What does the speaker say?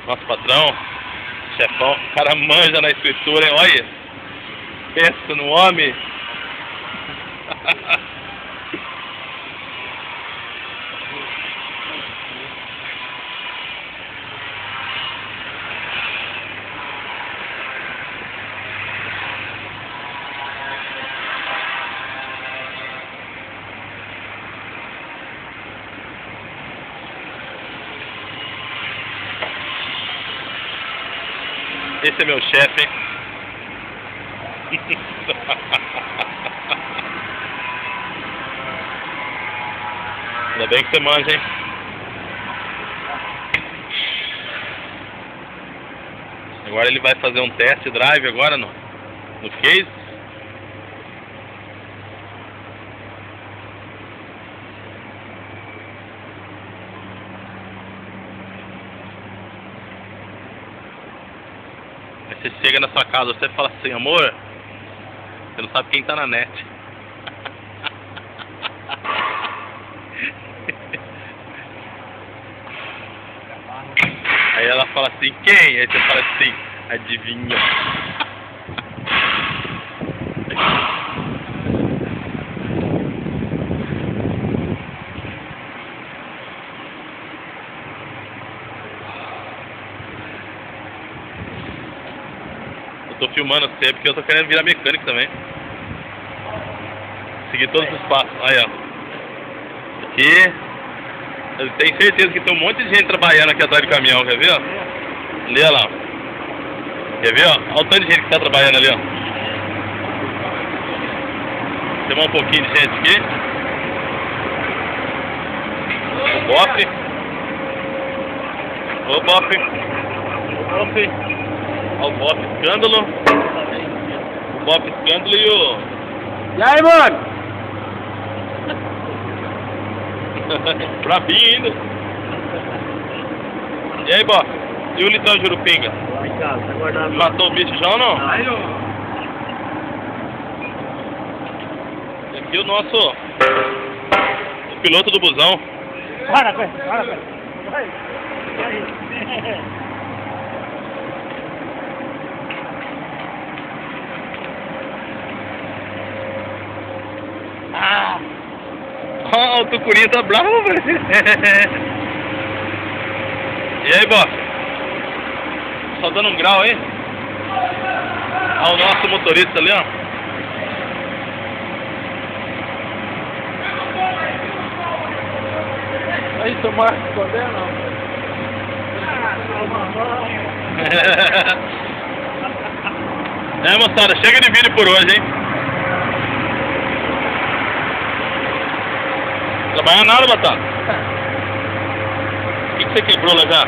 Nosso patrão, chefão, o cara manja na escritura, hein? Olha, pensa no homem. Esse é meu chefe, hein? Ainda bem que você manja, hein? Agora ele vai fazer um test drive agora no case. Aí você chega na sua casa, você fala assim, amor, você não sabe quem tá na net. Aí ela fala assim, quem? Aí você fala assim, adivinha. Eu tô filmando você porque eu tô querendo virar mecânico também. Seguir todos os passos. Aí, ó. Aqui. Eu tenho certeza que tem um monte de gente trabalhando aqui atrás do caminhão, quer ver, ó? Ali, ó lá. Quer ver, ó? Olha o tanto de gente que tá trabalhando ali, ó. Tem um pouquinho de gente aqui. O Bop. Ô, Bop. Bop. Olha o Bop Escândalo. O Bop Escândalo e o... E aí, mano? Brabinho ainda. E aí, Bop? E o Litão Jurupinga? Lá em casa, tá guardado. Matou o bicho já ou não? Aí, ó. E aqui o nosso... o piloto do busão. Para, vai. Vai. Ah! Oh, o Tucurinha tá bravo, velho. E aí, Bop? Só dando um grau aí? Olha o nosso motorista ali, ó. Aí, seu Marcos, esconder não. É, moçada, chega de vídeo por hoje, hein? Trabalhando nada, Batata? O que você quebrou lá já?